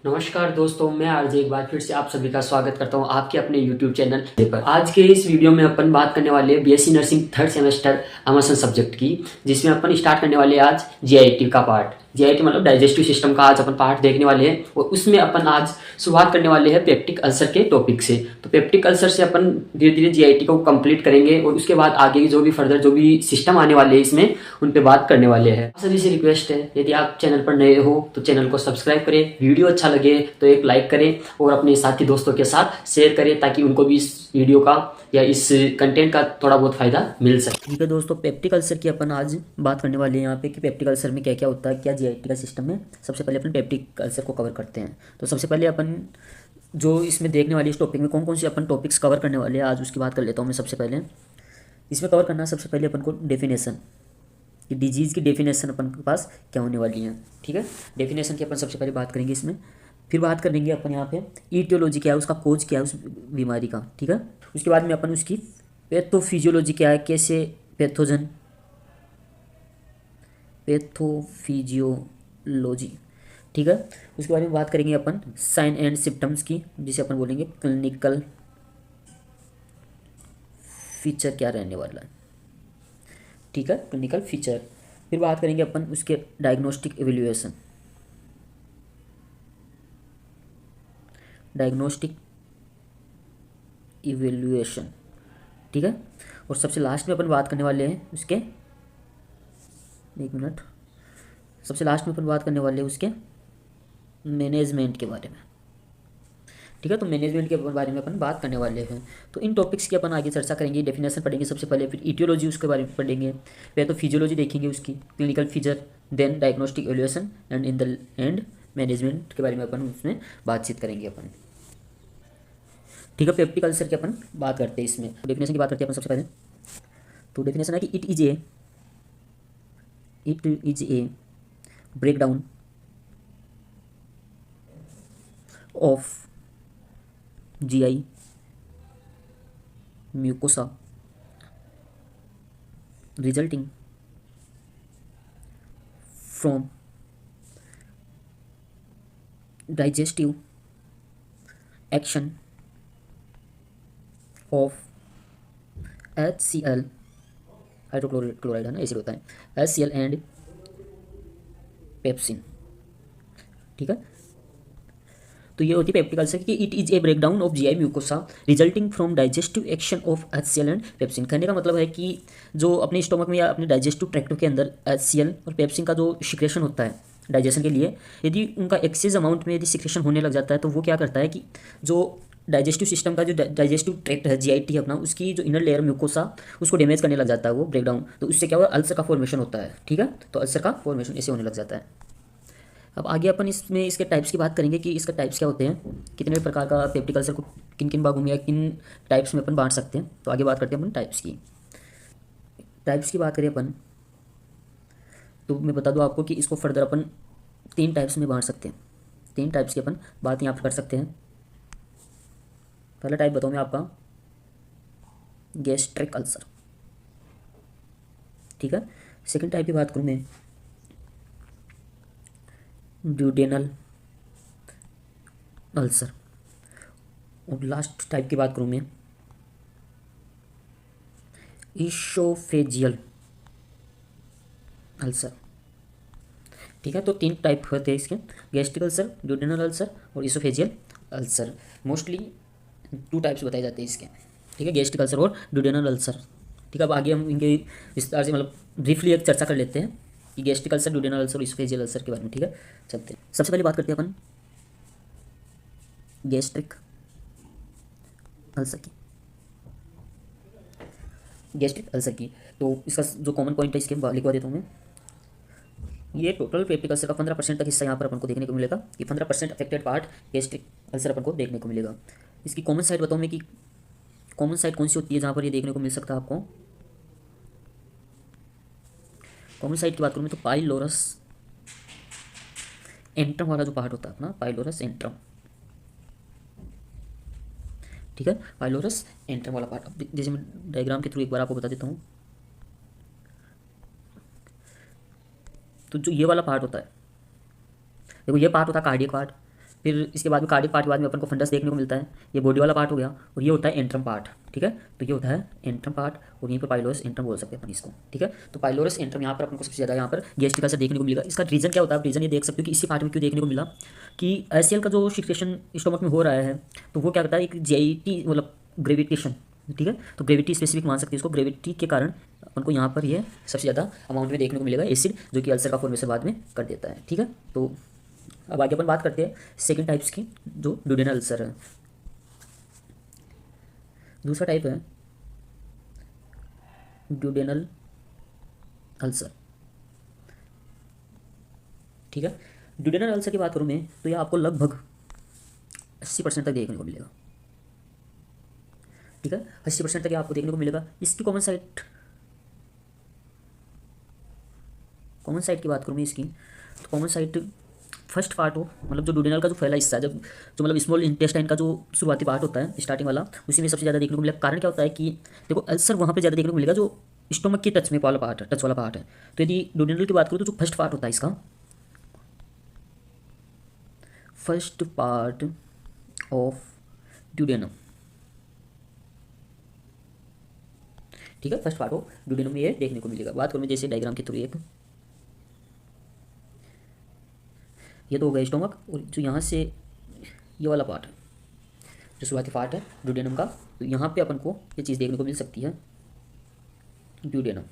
नमस्कार दोस्तों, मैं आरजे एक बार फिर से आप सभी का स्वागत करता हूं आपके अपने YouTube चैनल पर। आज के इस वीडियो में अपन बात करने वाले हैं बीएससी नर्सिंग थर्ड सेमेस्टर अमरसन सब्जेक्ट की, जिसमें अपन स्टार्ट करने वाले हैं आज जीआईटी का पार्ट। जीआईटी मतलब डाइजेस्टिव सिस्टम का आज अपन पार्ट देखने वाले हैं और उसमें अपन आज शुरुआत करने वाले हैं पेप्टिक अल्सर के टॉपिक से। तो पेप्टिक अल्सर से अपन धीरे धीरे जीआईटी को कंप्लीट करेंगे और उसके बाद आगे की जो भी फर्दर जो भी सिस्टम आने वाले हैं इसमें उन पे बात करने वाले हैं। सभी से रिक्वेस्ट है, यदि आप चैनल पर नए हो तो चैनल को सब्सक्राइब करें, वीडियो अच्छा लगे तो एक लाइक करें और अपने साथी दोस्तों के साथ शेयर करें ताकि उनको भी इस वीडियो का या इस कंटेंट का थोड़ा बहुत फायदा मिल सके। ठीक है दोस्तों, पेप्टिक अल्सर की अपन आज बात करने वाले हैं यहाँ पे कि पेप्टिक अल्सर में क्या क्या होता है, क्या जीआईटी का सिस्टम में। सबसे पहले अपन पेप्टिक अल्सर को कवर करते हैं। तो सबसे पहले अपन जो इसमें देखने वाली इस टॉपिक में कौन कौन से अपन टॉपिक्स कवर करने वाले हैं आज उसकी बात कर लेता हूँ मैं। सबसे पहले इसमें कवर करना है सबसे पहले अपन को डेफिनेशन, कि डिजीज़ की डेफिनेशन अपन के पास क्या होने वाली है। ठीक है, डेफिनेशन की अपन सबसे पहले बात करेंगे इसमें। फिर बात करेंगे अपन यहाँ पे ईटियोलॉजी क्या है, उसका कोज क्या है उस बीमारी का। ठीक है, उसके बाद में अपन उसकी पैथोफिजियोलॉजी क्या है, कैसे पैथोफिजियोलॉजी। ठीक है, उसके बारे में बात करेंगे अपन साइन एंड सिम्टम्स की, जिसे अपन बोलेंगे क्लिनिकल फीचर क्या रहने वाला है। ठीक है, क्लिनिकल फीचर। फिर बात करेंगे अपन उसके डायग्नोस्टिक इवेल्युएशन, ठीक है, और सबसे लास्ट में अपन बात करने वाले हैं उसके सबसे लास्ट में अपन बात करने वाले हैं उसके मैनेजमेंट के बारे में। ठीक है, तो मैनेजमेंट के बारे में अपन बात करने वाले हैं। तो इन टॉपिक्स की अपन आगे चर्चा करेंगे। डेफिनेशन पढ़ेंगे सबसे पहले, फिर ईटियोलॉजी उसके बारे में पढ़ेंगे, पहले तो फिजियोलॉजी देखेंगे उसकी, clinical feature, then diagnostic evaluation and in the end management के बारे में अपन उसमें बातचीत करेंगे अपन। ठीक है, पेप्टिक अल्सर की अपन बात करते हैं इसमें। डेफिनेशन की बात करते हैं अपन सबसे पहले। तो डेफिनेशन है कि it is a break down of GI mucosa resulting from digestive action of HCl, hydrochloride है ना, एसिड होता है, HCl एंड पेप्सिन। ठीक है, तो ये होती है पेप्टिक अल्सर की। It is A breakdown of GI mucosa resulting from digestive action of HCl and pepsin. कहने का मतलब है कि जो अपने स्टोमक में या अपने डाइजेस्टिव ट्रैक्ट के अंदर HCl और पेप्सिन का जो सिक्रेशन होता है डाइजेशन के लिए, यदि उनका एक्सेस अमाउंट में यदि सिक्रेशन होने लग जाता है तो वो क्या करता है कि जो डाइजेस्टिव सिस्टम का जो डाइजेस्टिव ट्रैक्ट है जीआईटी अपना, उसकी जो इनर लेयर म्यूकोसा उसको डैमेज करने लग जाता है वो ब्रेकडाउन। तो उससे क्या हुआ, अल्सर का फॉर्मेशन होता है। ठीक है, तो अल्सर का फॉर्मेशन ऐसे होने लग जाता है। अब आगे अपन इसमें इसके टाइप्स की बात करेंगे कि इसका टाइप्स क्या होते हैं, कितने प्रकार का पेप्टिक अल्सर को किन किन भागों में या किन टाइप्स में अपन बांट सकते हैं। तो आगे बात करते हैं अपन टाइप्स की बात करें अपन, तो मैं बता दूं आपको कि इसको फर्दर अपन 3 टाइप्स में बांट सकते हैं। 3 टाइप्स की अपन बात यहाँ पर कर सकते हैं। पहला टाइप बताऊँ मैं आपका गैस्ट्रिक अल्सर। ठीक है, सेकेंड टाइप की बात करूँ मैं ड्यूडेनल अल्सर, और लास्ट टाइप की बात करूँ मैं ईसोफेजियल अल्सर। ठीक है, तो 3 टाइप होते हैं इसके, गैस्ट्रिक अल्सर, ड्यूडेनल अल्सर और ईसोफेजियल अल्सर। मोस्टली 2 टाइप्स बताए जाते हैं इसके। ठीक है, गैस्ट्रिक अल्सर और ड्यूडेनल अल्सर। ठीक है, अब आगे हम इनके विस्तार से मतलब ब्रीफली एक चर्चा कर लेते हैं कि गैस्ट्रिक अल्सर, ड्यूडेनल अल्सर और ईसोफेजियल अल्सर के बारे में। ठीक है, चलते हैं। सबसे पहले बात करते हैं अपन गैस्ट्रिक अल्सर की। गैस्ट्रिक अल्सर की तो इसका जो कॉमन पॉइंट है इसके लिखवा देता हूँ मैं। ये टोटल पेप्टिक अल्सर का 15% तक हिस्सा यहाँ पर अपन को देखने को मिलेगा कि 15% अफेक्टेड पार्ट गैस्ट्रिक अल्सर अपन को देखने को मिलेगा। इसकी कॉमन साइड बताऊँ मैं कि कॉमन साइड कौन सी होती है जहाँ पर ये देखने को मिल सकता है आपको। कॉमन साइड की बात करूँ मैं तो पाइलोरस एंट्रम वाला जो पार्ट होता है अपना, पाइलोरस एंट्रम। ठीक है, पाइलोरस एंट्रम वाला पार्ट। अब जैसे मैं डायग्राम के थ्रू एक बार आपको बता देता हूँ। तो जो ये वाला पार्ट होता है, देखो ये पार्ट होता है कार्डियक पार्ट, फिर इसके बाद में कार्डिक पार्ट के बाद में अपन को फंडस देखने को मिलता है। ये बॉडी वाला पार्ट हो गया और ये होता है एंट्रम पार्ट, ठीक है। तो ये होता है एंट्रम पार्ट और यहीं पर पाइलोरस एंट्रम बोल सकते हैं अपन इसको, ठीक है। तो पाइलोरस एंट्रम यहाँ पर अपन को सबसे ज़्यादा यहाँ पर गैस्ट्रिक अल्सर देखने को मिलेगा। इसका रीज़न क्या होता है, आप रीज़न ये देख सकते हो कि इसी पार्ट में क्यों देखने को मिला कि एसियल का जो सिक्रेशन स्टोमक में हो रहा है तो वो क्या करता है, एक जीआईटी मतलब ग्रेविटेशन, ठीक है। तो ग्रेविटी स्पेसिफिक मान सकते हैं इसको, ग्रेविटी के कारण अपन को यहाँ पर ये सबसे ज़्यादा अमाउंट में देखने को मिलेगा एसिड, जो कि अल्सर का फॉर्मेशन बाद में कर देता है, ठीक है। तो अब आगे अपन बात करते हैं सेकंड टाइप्स की, जो ड्यूडेनल अल्सर है। दूसरा टाइप है ड्यूडेनल अल्सर, ठीक है। ड्यूडेनल अल्सर की बात करूँ मैं तो यह आपको लगभग 80% तक देखने को मिलेगा, ठीक है। 80% तक आपको देखने को मिलेगा। इसकी कॉमन साइट की बात करूँ मैं इसकी, तो कॉमन साइट फर्स्ट पार्ट हो, मतलब जो ड्यूडेनल का जो पहला हिस्सा है, जब जो मतलब स्मॉल इंटेस्टाइन का जो शुरुआती पार्ट होता है स्टार्टिंग वाला, उसी में सबसे ज़्यादा देखने को मिलेगा। कारण क्या होता है कि देखो अल्सर वहाँ पे ज़्यादा देखने को मिलेगा जो स्टोमक की टच वाला पार्ट है। तो यदि ड्यूडेनल की बात करूँ तो जो फर्स्ट पार्ट होता है इसका, फर्स्ट पार्ट ऑफ ड्यूडेनम, ठीक है, फर्स्ट पार्ट ऑफ ड्यूडेनम में ये देखने को मिलेगा। बात करूँ जैसे डायग्राम के थ्रू, एक ये तो हो गया स्टोमक, और जो यहाँ से ये वाला पार्ट है जो शुरुआती पार्ट है ड्यूडेनम का, तो यहाँ पे अपन को ये चीज़ देखने को मिल सकती है ड्यूडेनम,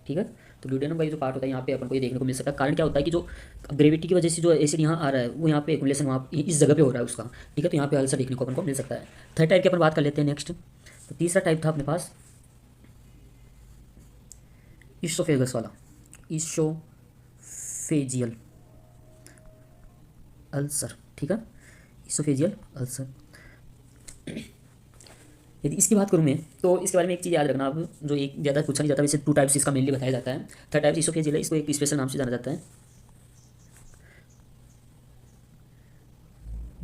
ठीक है। तो ड्यूडेनम का ये जो पार्ट होता है यहाँ पे अपन को ये देखने को मिल सकता है। कारण क्या होता है कि जो ग्रेविटी की वजह से जो एसिड यहाँ आ रहा है वो यहाँ पे एक्युमुलेशन वहाँ इस जगह पे हो रहा है उसका, ठीक है। तो यहाँ पे अल्सर देखने को अपन को मिल सकता है। थर्ड टाइप की अपन बात कर लेते हैं नेक्स्ट। तो तीसरा टाइप था अपने पास ईसोफेगस वाला, ईसोफेजियल अल्सर, ठीक है, ईसोफेजियल अल्सर। यदि इसकी बात करूँ मैं तो इसके बारे में एक चीज़ याद रखना आप, जो एक ज़्यादा पूछा नहीं जाता, वैसे 2 टाइप्स इसका मेनली बताया जाता है। थर्ड टाइप ईसोफेजियल है, इसको एक स्पेशल नाम से जाना जाता है,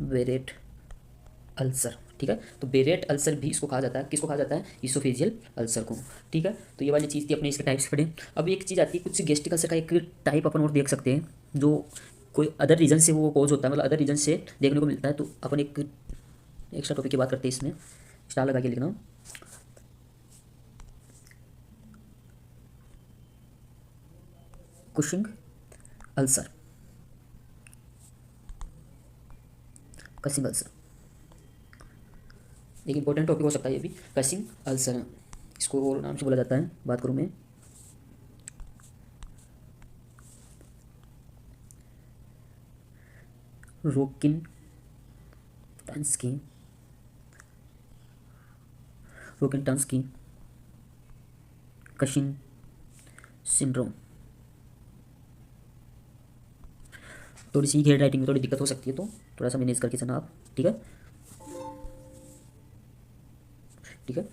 बेरेट अल्सर, ठीक है। तो बेरेट अल्सर भी इसको कहा जाता है, किसको कहा जाता है, ईसोफेजियल अल्सर को, ठीक है। तो ये वाली चीज़ थी अपने इसके टाइप्स पढ़े। अब एक चीज़ आती है कुछ गैस्ट्रिक अल्सर का एक टाइप अपन और देख सकते हैं, जो कोई अदर रीजन से वो कॉज होता है, मतलब अदर रीजन से देखने को मिलता है। तो अपन एक एक्स्ट्रा टॉपिक की बात करते हैं, इसमें स्टार लगा के लिखना, कुशिंग अल्सर, कसिंग अल्सर, एक इंपॉर्टेंट टॉपिक हो सकता है ये भी, कसिंग अल्सर है, इसको और नाम से बोला जाता है। बात करूँ मैं रोकिन-टान्स्की कशिंग सिंड्रोम। थोड़ी सी हेड राइटिंग में थोड़ी दिक्कत हो सकती है, तो थोड़ा सा मैनेज करके चलना आप, ठीक है, ठीक है।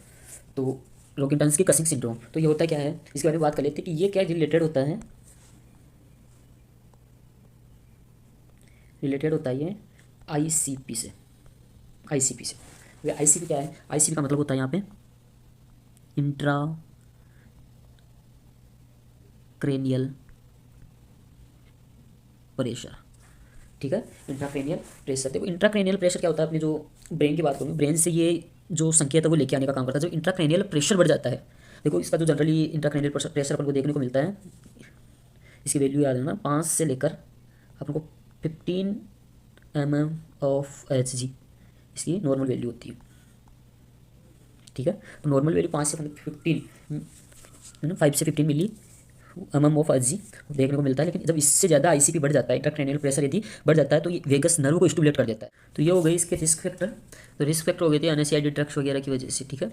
तो रोकिन-टान्स्की कशिंग सिंड्रोम, तो ये होता क्या है इसके बारे में बात कर लेते हैं कि ये क्या रिलेटेड होता है, ये आईसीपी से। आईसीपी क्या है, आईसीपी का मतलब होता है यहाँ पे इंट्रा क्रेनियल प्रेशर, ठीक है, इंट्राक्रेनियल प्रेशर। देखो इंट्राक्रेनियल प्रेशर क्या होता है, अपने जो ब्रेन की बात करूँ, ब्रेन से ये जो संकेत है वो लेके आने का काम करता है। जब इंट्राक्रेनियल प्रेशर बढ़ जाता है, देखो इसका जो जनरली इंट्राक्रेनियल प्रेशर अपन को देखने को मिलता है, इसकी वैल्यू याद रखना 5 से लेकर अपन को 15 mm/Hg इसकी नॉर्मल वैल्यू होती है, ठीक है। तो नॉर्मल वैल्यू 5 से 15 मिली mm/Hg देखने को मिलता है। लेकिन जब इससे ज़्यादा आईसीपी बढ़ जाता है, इंट्राक्रेनियल प्रेशर यदि बढ़ जाता है, तो ये वेगस नर्व को स्टिमुलेट कर देता है। तो ये हो गई इसके रिस्क फैक्टर। तो रिस्क फैक्टर हो गए थे एनएसएआईडी ड्रग्स वगैरह की वजह से, ठीक है।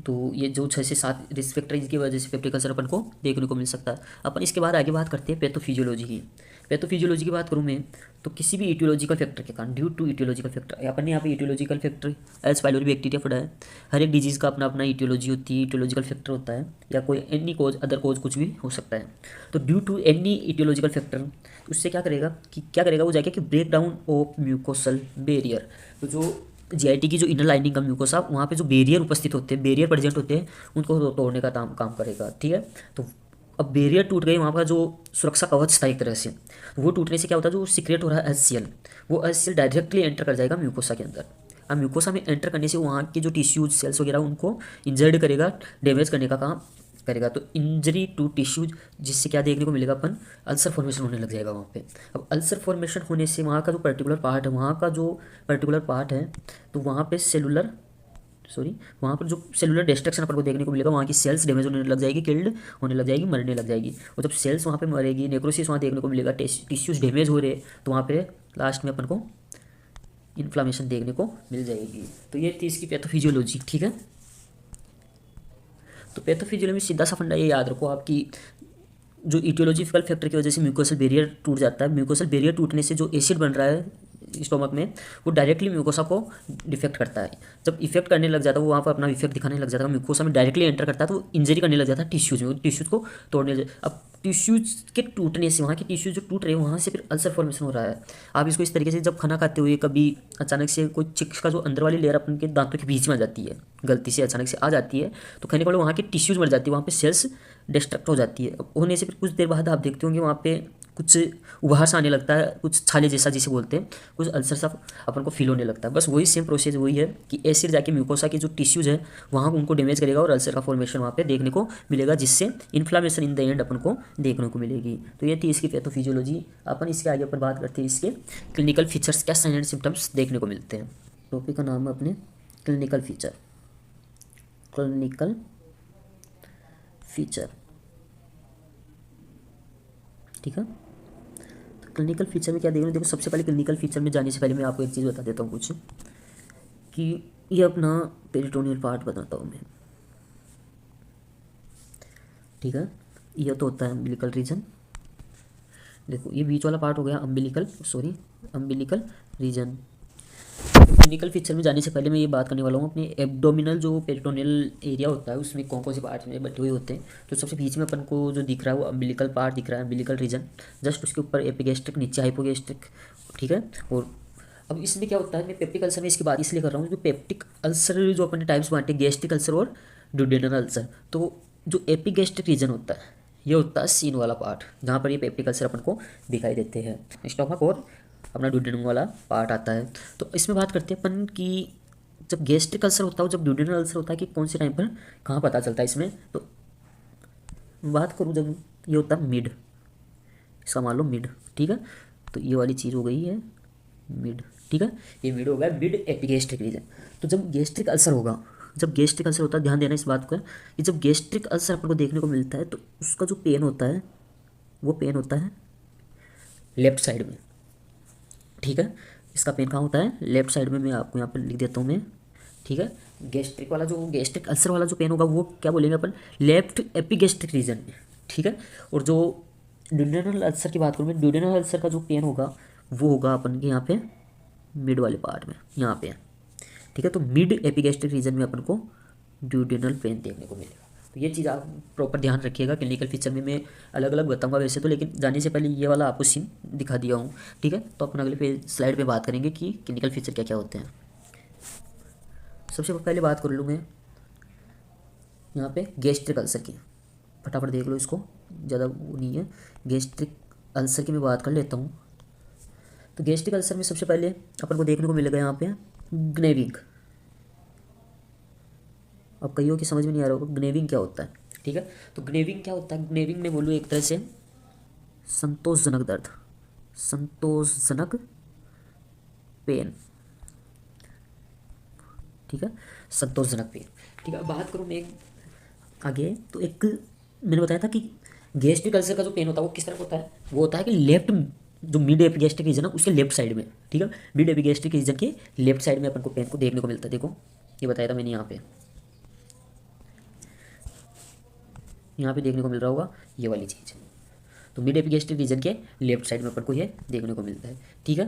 तो ये जो 6 से 7 रिस्क फैक्टर इसकी वजह से पेप्टिक अल्सर अपन को देखने को मिल सकता है। अपन इसके बाद आगे बात करते हैं पैथोफिजियोलॉजी की। पैथोफिजियोलॉजी की बात करूँ मैं तो किसी भी इटियोलॉजिकल फैक्टर के कारण, ड्यू टू इटियोलॉजिकल फैक्टर, अपन ने यहाँ पे etiological factor as pylori bacteria पढ़ा है। हर एक डिजीज़ का अपना अपना इटियोलॉजी होती है, इटियोलॉजिकल फैक्टर होता है, या कोई एनी कोज अदर कोज कुछ भी हो सकता है। तो due to any etiological factor, उससे क्या करेगा वो जाके कि break down of mucosal barrier. तो जो जीआईटी की जो इनर लाइनिंग का म्यूकोसा, वहाँ पे जो बैरियर उपस्थित होते हैं, बैरियर प्रेजेंट होते हैं, उनको तोड़ने का काम करेगा, ठीक है। तो अब बैरियर टूट गई, वहाँ का जो सुरक्षा कवच था एक तरह से, वो टूटने से क्या होता है, जो सीक्रेट हो रहा है HCl, वो HCl डायरेक्टली एंटर कर जाएगा म्यूकोसा के अंदर। अब म्यूकोसा में एंटर करने से वहाँ के जो टिश्यूज सेल्स वगैरह उनको इंजर्ड करेगा, डैमेज करने का काम करेगा। तो इंजरी टू टिश्यूज, जिससे क्या देखने को मिलेगा अपन, अल्सर फॉर्मेशन होने लग जाएगा वहाँ पे। अब अल्सर फॉर्मेशन होने से वहाँ का जो पर्टिकुलर पार्ट है, वहाँ का जो पर्टिकुलर पार्ट है, तो वहाँ पे वहाँ पर जो सेलुलर डिस्ट्रक्शन अपन को देखने को मिलेगा, वहाँ की सेल्स डैमेज होने लग जाएगी, किल्ड होने लग जाएगी, मरने लग जाएगी। और जब सेल्स वहाँ पे मरेगी, नेक्रोसिस वहाँ देखने को मिलेगा, टिश्यूज डैमेज हो रहे, तो वहाँ पे लास्ट में अपन को इन्फ्लामेशन देखने को मिल जाएगी। तो ये थी इसकी पैथोफिजियोलॉजी, ठीक है। तो पैथोफिजियोलॉजी में सीधा सा फंडा ये याद रखो आपकी, जो इटियोलॉजिकल फैक्टर की वजह से म्यूकोसल बैरियर टूट जाता है, म्यूकोसल बैरियर टूटने से जो एसिड बन रहा है स्टोमक में, वो डायरेक्टली म्यूकोसा को डिफेक्ट करता है। जब इफेक्ट करने लग जाता है, वो वहाँ पर अपना इफेक्ट दिखाने लग जाता है, म्यूकोसा में डायरेक्टली एंटर करता है, तो वो इंजरी करने लग जाता है टिश्यूज में, टिश्यूज को तोड़ने लग। अब टिश्यूज के टूटने से, वहाँ के टिश्यूज जो टूट रहे हैं, वहाँ से फिर अल्सर फॉर्मेशन हो रहा है। आप इसको इस तरीके से, जब खाना खाते हुए कभी अचानक से कोई चिक्स का जो अंदर वाली लेयर अपन के दांतों के बीच में आ जाती है, गलती से अचानक से आ जाती है, तो खाने के बाद वहाँ के टिश्यूज मर जाती है, वहाँ पे सेल्स डिस्ट्रक्ट हो जाती है। होने से फिर कुछ देर बाद आप देखते होंगे वहाँ पे कुछ उबार सा आने लगता है, कुछ छाले जैसा जिसे बोलते हैं, कुछ अल्सर सा अपन को फील होने लगता है। बस वही सेम प्रोसेस वही है कि एसिड जाके म्यूकोसा के जो टिश्यूज है वहाँ उनको डैमेज करेगा और अल्सर का फॉर्मेशन वहाँ पे देखने को मिलेगा, जिससे इन्फ्लामेशन इन द एंड अपन को देखने को मिलेगी। तो ये थी इसकी पैथोफिजियोलॉजी। अपन इसके आगे अपन बात करते हैं इसके क्लिनिकल फीचर्स, क्या साइन एंड सिम्टम्स देखने को मिलते हैं। टॉपिक का नाम है अपने क्लिनिकल फीचर, क्लिनिकल फीचर, ठीक है। क्लिनिकल फीचर में क्या देखना, देखो सबसे पहले क्लिनिकल फीचर में जाने से पहले मैं आपको एक चीज़ बता देता हूँ कुछ, कि ये अपना पेरिटोनियल पार्ट बताता हूँ मैं, ठीक है। यह तो होता है अम्बिलिकल रीजन, देखो ये बीच वाला पार्ट हो गया अम्बिलिकल रीजन। क्लिनिकल फीचर में जाने से पहले मैं ये बात करने वाला हूँ अपने एब्डोमिनल जो पेरिटोनियल एरिया होता है, उसमें कौन कौन से पार्ट में बटे हुए होते हैं। तो सबसे बीच में अपन को जो दिख रहा है वो अम्बिलिकल पार्ट दिख रहा है, अम्बिलिकल रीजन। जस्ट उसके ऊपर एपिगैस्ट्रिक, नीचे हाइपोगैस्ट्रिक, ठीक है। और अब इसमें क्या होता है, मैं पेप्टिक अल्सर में इसकी बात इसलिए कर रहा हूँ, क्योंकि पेप्टिक अल्सर जो अपने टाइप्स बांटे, गैस्ट्रिक अल्सर और ड्यूडेनल अल्सर। तो जो एपिगैस्ट्रिक रीजन होता है, ये होता है सीन वाला पार्ट, जहाँ पर ये पेप्टिक अल्सर अपन को दिखाई देते हैं। स्टोमक और अपना ड्यूडेनल वाला पार्ट आता है। तो इसमें बात करते हैं अपन कि जब गैस्ट्रिक अल्सर होता है, जब ड्यूडेनल अल्सर होता है, कि कौन से टाइम पर कहाँ पता चलता है इसमें। तो बात करूँ जब ये होता है मिड, इसका मान लो मिड, ठीक है। तो ये वाली चीज़ हो गई है मिड, ठीक है। ये मिड हो गया, मिड एपिगैस्ट्रिक रीजन। तो जब गैस्ट्रिक अल्सर होगा, जब गैस्ट्रिक अल्सर होता है, ध्यान देना इस बात का कि जब गैस्ट्रिक अल्सर अपन को देखने को मिलता है, तो उसका जो पेन होता है, वो पेन होता है लेफ्ट साइड में, ठीक है। इसका पेन कहाँ होता है, लेफ्ट साइड में। मैं आपको यहाँ पर लिख देता हूँ मैं, ठीक है। गैस्ट्रिक वाला जो गैस्ट्रिक अल्सर वाला जो पेन होगा, वो क्या बोलेंगे अपन, लेफ्ट एपिगैस्ट्रिक रीजन में, ठीक है। और जो ड्यूडेनल अल्सर की बात करूँ मैं, ड्यूडेनल अल्सर का जो पेन होगा वो होगा अपन के यहाँ पे मिड वाले पार्ट में, यहाँ पे, ठीक है। तो मिड एपिगैस्ट्रिक रीजन में अपन को ड्यूडेनल पेन देखने को मिलेगा। तो ये चीज़ आप प्रॉपर ध्यान रखिएगा। क्लिनिकल फीचर में मैं अलग अलग बताऊंगा वैसे तो, लेकिन जाने से पहले ये वाला आपको सीन दिखा दिया हूँ, ठीक है। तो अपन अगले स्लाइड पे बात करेंगे कि क्लिनिकल फीचर क्या क्या होते हैं। सबसे पहले बात कर लूँ मैं यहाँ पे गैस्ट्रिक अल्सर की, फटाफट देख लो इसको, ज़्यादा वो नहीं है। गैस्ट्रिक अल्सर की मैं बात कर लेता हूँ। तो गैस्ट्रिक अल्सर में सबसे पहले अपन को देखने को मिलेगा यहाँ पे ग्नेविंग। अब कईयों की समझ में नहीं आ रहा होगा ग्नेविंग क्या होता है, ठीक है। तो ग्नेविंग क्या होता है, ग्नेविंग में बोलूँ एक तरह से संतोषजनक दर्द, संतोषजनक पेन, ठीक है, संतोषजनक पेन, ठीक है। बात करूँ मैं आगे, तो एक मैंने बताया था कि गैस्ट्रिक अल्सर का जो पेन होता है वो किस तरह का होता है, वो होता है कि लेफ्ट, जो मिड एपिगैस्ट्रिक रीजन है उसके लेफ्ट साइड में, ठीक है। मिड एपिगैस्ट्रिक रीजन के लेफ्ट साइड में अपन को पेन को देखने को मिलता है। देखो ये बताया था मैंने, यहाँ पे देखने को मिल रहा होगा ये वाली चीज़। तो मिड एपिगैस्ट्रिक रीजन के लेफ्ट साइड में अपन को ये देखने को मिलता है, ठीक है।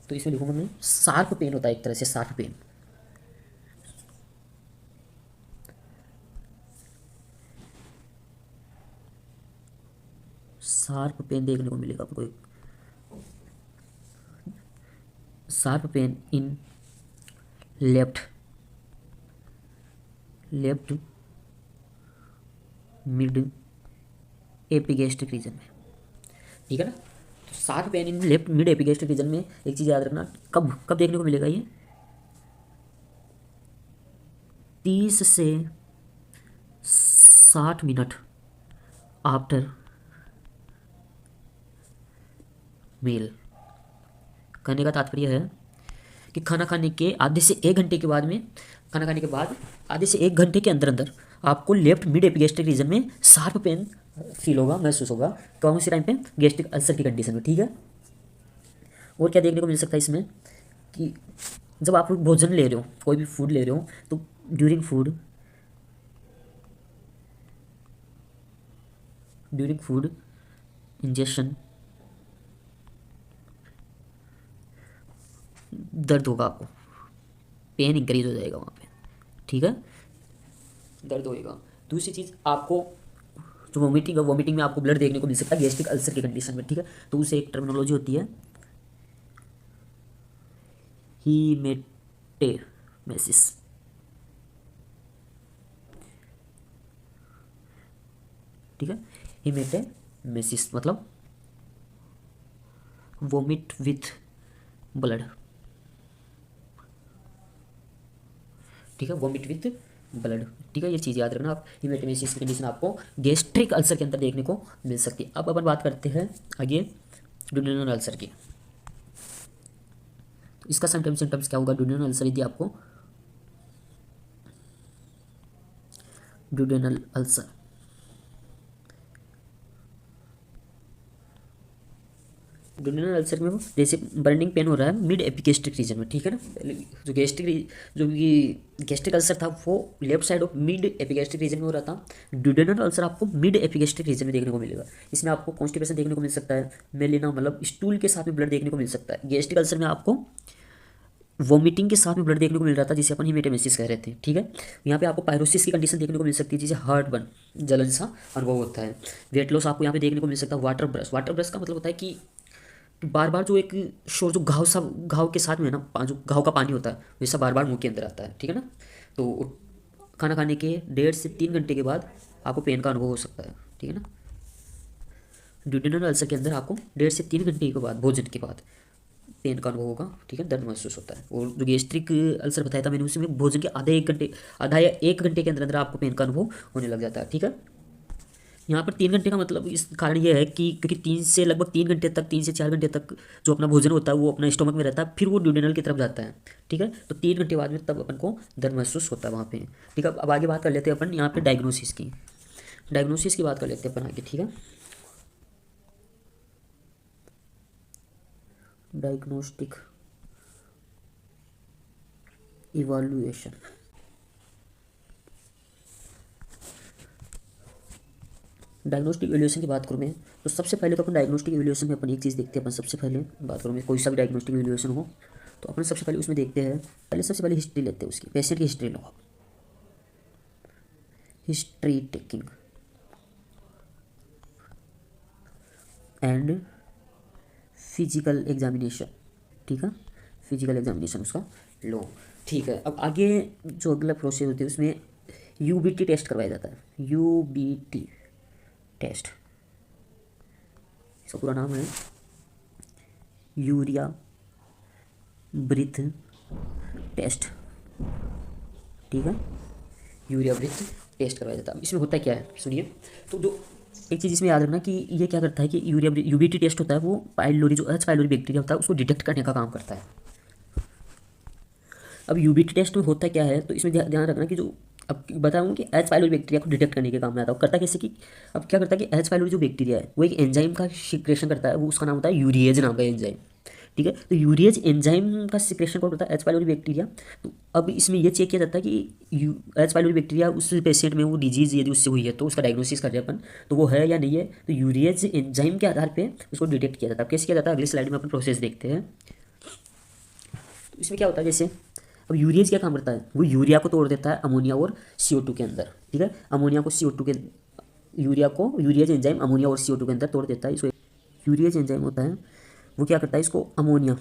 तो इसमें लिखूंगा मैं शार्प पेन होता है, एक तरह से शार्प पेन, शार्प पेन देखने को मिलेगा आपको, sharp pain in left mid epigastric region में, ठीक है ना। तो sharp pain in left mid epigastric region में एक चीज़ याद रखना, कब कब देखने को मिलेगा ये, 30 से 60 मिनट आफ्टर मील। कहने का तात्पर्य है कि खाना खाने के आधे से 1 घंटे के बाद में, खाना खाने के बाद आधे से 1 घंटे के अंदर अंदर आपको लेफ्ट मिड एपिगेस्ट्रिक रीजन में शार्प पेन फील होगा, महसूस होगा। कौन सी टाइम पे, गैस्ट्रिक अल्सर की कंडीशन में, ठीक है। और क्या देखने को मिल सकता है इसमें कि जब आप भोजन ले रहे हो, कोई भी फूड ले रहे हो, तो ड्यूरिंग फूड इंजेक्शन दर्द होगा, आपको पेन इंक्रीज हो जाएगा वहाँ पे, ठीक है, दर्द होएगा। दूसरी चीज़, आपको जो वोमिटिंग में आपको ब्लड देखने को मिल सकता है गैस्ट्रिक अल्सर की कंडीशन में, ठीक है। तो उसे एक टर्मिनोलॉजी होती है हीमेटेमेसिस, ठीक है। हीमेटेमेसिस मतलब वोमिट विथ ब्लड, ठीक है, वोमिट विथ ब्लड, ठीक है। ये चीज़ याद रखना आप, हीमेटेमेसिस की कंडीशन आपको गैस्ट्रिक अल्सर के अंदर देखने को मिल सकती है। अब अपन बात करते हैं आगे ड्यूडेनल अल्सर की। तो इसका सिम्टम्स क्या होगा, ड्यूडेनल अल्सर यदि आपको ड्यूडेनल अल्सर में वो जैसे बर्निंग पेन हो रहा है मिड एपिगेस्ट्रिक रीजन में, ठीक है ना। जो गैस्ट्रिक अल्सर था वो left side of mid epigastric region में हो रहा था। ड्यूडेनल अल्सर आपको मिड एपिगेस्ट्रिक रीजन में देखने को मिलेगा। इसमें आपको कॉन्स्टिपेशन देखने को मिल सकता है, मेलिना मतलब स्टूल के साथ में ब्लड देखने को मिल सकता है। गैस्ट्रिक अल्सर में आपको वोमिटिंग के साथ में ब्लड देखने को मिल रहा था, जिसे अपन हीमेटेमेसिस कह रहे थे, ठीक है। यहाँ पे आपको पायरोसिस की कंडीशन देखने को मिल सकती है, जिसे हार्ट बर्न, जलन सा अनुभव होता है। वेट लॉस आपको यहाँ पे देखने को मिल सकता है। वाटर ब्रश का मतलब होता है कि बार बार जो एक शोर, जो घाव के साथ में ना, जो घाव का पानी होता है वैसा बार बार मुंह के अंदर आता है, ठीक है ना। तो खाना खाने के 1.5 से 3 घंटे के बाद आपको पेन का अनुभव हो सकता है, ठीक है ना। ड्यूडेनल अल्सर के अंदर आपको 1.5 से 3 घंटे के बाद, भोजन के बाद पेन का अनुभव होगा, ठीक है, दर्द महसूस होता है। और जो गैस्ट्रिक अल्सर बताया था मैंने, उसमें भोजन के आधा या 1 घंटे के अंदर अंदर आपको पेन का अनुभव होने लग जाता है, ठीक है। यहाँ पर 3 घंटे का मतलब इस कारण ये है कि क्योंकि 3 से 4 घंटे तक जो अपना भोजन होता है वो अपना स्टोमक में रहता है, फिर वो ड्यूडेनल की तरफ जाता है, ठीक है। तो 3 घंटे बाद में तब अपन को दर्द महसूस होता है वहाँ पे, ठीक है। अब आगे बात कर लेते हैं अपन यहाँ पे डायग्नोसिस की बात कर लेते हैं अपन आगे, ठीक है। डायग्नोस्टिक इवैल्यूएशन, डायग्नोस्टिक इवैल्यूएशन की बात करूँ मैं, तो सबसे पहले तो अपन डायग्नोस्टिक इवैल्यूएशन में अपन एक चीज़ देखते हैं। अपन सबसे पहले बात करूँ मैं, कोई सा भी डायग्नोस्टिक इवैल्यूएशन हो तो अपन सबसे पहले उसमें देखते हैं, सबसे पहले हिस्ट्री लेते हैं उसकी, पेशेंट की history low, history taking and physical examination, ठीक है, फिजिकल एग्जामिनेशन उसका लो, ठीक है। अब आगे जो अगला प्रोसेस होती है उसमें यूबीटी टेस्ट करवाया जाता है, यूबीटी टेस्ट, इसका पूरा नाम है यूरिया ब्रीथ टेस्ट, ठीक है, यूरिया ब्रीथ टेस्ट करवाया जाता है। इसमें होता क्या है सुनिए, तो जो एक चीज़ इसमें याद रखना कि ये क्या करता है कि यूबीटी टेस्ट होता है, वो पाइलोरी, जो एच पाइलोरी बैक्टीरिया होता है उसको डिटेक्ट करने का काम करता है। अब यूबीटी टेस्ट में होता क्या है, तो इसमें ध्यान रखना कि जो अब बताऊँ कि एच पाइलोरी बैक्टीरिया को डिटेक्ट करने के काम में आता है। करता कैसे कि अब क्या करता है कि एच पाइलोरी जो बैक्टीरिया है वो एक एंजाइम का सिक्रेशन करता है, वो उसका नाम होता है यूरिएज नाम का एंजाइम, ठीक है। तो यूरिएज एंजाइम का सिक्रेशन कौन करता है, एच पाइलोरी बैक्टीरिया। तो अब इसमें यह चेक किया जाता है कि एच पाइलोरी बैक्टीरिया उस पेशेंट में वो डिजीज़ यदि उससे हुई है तो उसका डायग्नोसिस कर रहे हैं अपन, तो वो है या नहीं है। तो यूरिएज एंजाइम के आधार पर उसको डिटेक्ट किया जाता है। कैसे किया जाता है, अगली स्लाइड में अपन प्रोसेस देखते हैं। तो इसमें क्या होता है, जैसे अब यूरिएज क्या काम करता है, वो यूरिया को तोड़ देता है अमोनिया और CO2 के अंदर, ठीक है। अमोनिया को CO2 के, यूरिया को यूरिएज एंजाइम अमोनिया और CO2 के अंदर तोड़ देता है। इसको यूरिएज एंजाइम होता है, वो क्या करता है, इसको अमोनिया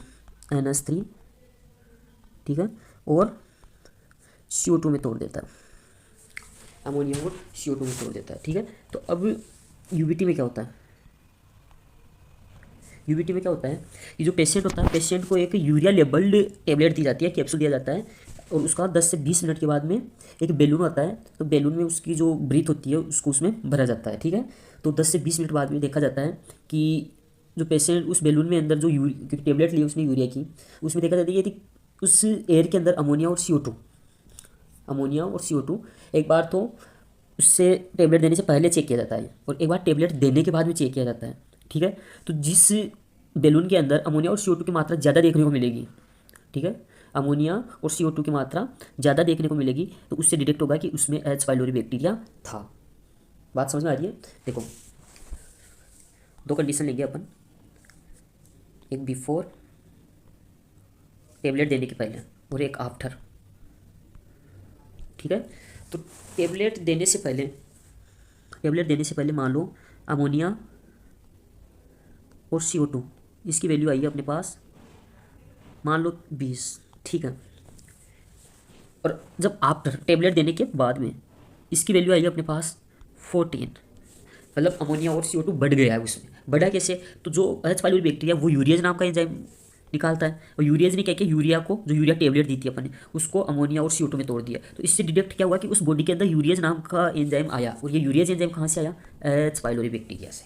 NH3, ठीक है, और CO2 में तोड़ देता है, अमोनिया और CO2 में तोड़ देता है। ठीक है, तो अब यूबीटी में क्या होता है? यूबीटी में क्या होता है, ये जो पेशेंट होता है, पेशेंट को एक यूरिया लेबल्ड टेबलेट दी जाती है, कैप्सूल दिया जाता है, और उसका 10 से 20 मिनट के बाद में एक बैलून आता है, तो बैलून में उसकी जो ब्रीथ होती है उसको उसमें भरा जाता है। ठीक है, तो 10 से 20 मिनट बाद में देखा जाता है कि जो पेशेंट उस बैलून में अंदर जो टेबलेट ली उसने यूरिया की, उसमें देखा जाता है कि उस एयर के अंदर अमोनिया और CO2 एक बार तो उससे टेबलेट देने से पहले चेक किया जाता है और एक बार टेबलेट देने के बाद में चेक किया जाता है। ठीक है, तो जिस बैलून के अंदर अमोनिया और CO2 की मात्रा ज़्यादा देखने को मिलेगी, ठीक है, अमोनिया और CO2 की मात्रा ज़्यादा देखने को मिलेगी, तो उससे डिटेक्ट होगा कि उसमें एच पाइलोरी बैक्टीरिया था। बात समझ में आ रही है? देखो, दो कंडीशन लेंगे अपन, एक बिफोर टेबलेट देने के पहले और एक आफ्टर। ठीक है, तो टेबलेट देने से पहले मान लो अमोनिया और CO2 इसकी वैल्यू आई है अपने पास, मान लो 20। ठीक है, और जब आफ्टर टेबलेट देने के बाद में इसकी वैल्यू आई है अपने पास 14, मतलब अमोनिया और CO2 बढ़ गया है उसमें। बढ़ा कैसे? तो जो एच पाइलोरी बैक्टीरिया वो यूरियाज नाम का एंजाइम निकालता है, और यूरियाज ने क्या किया, यूरिया को, जो यूरिया टेबलेट दी थी अपन ने, उसको अमोनिया और CO2 में तोड़ दिया। तो इससे डिटेक्ट क्या हुआ कि उस बॉडी के अंदर यूरियाज नाम का एंजाइम आया, और ये यूरियाज एंजाइम कहाँ से आया? एच पाइलोरी बैक्टीरिया से।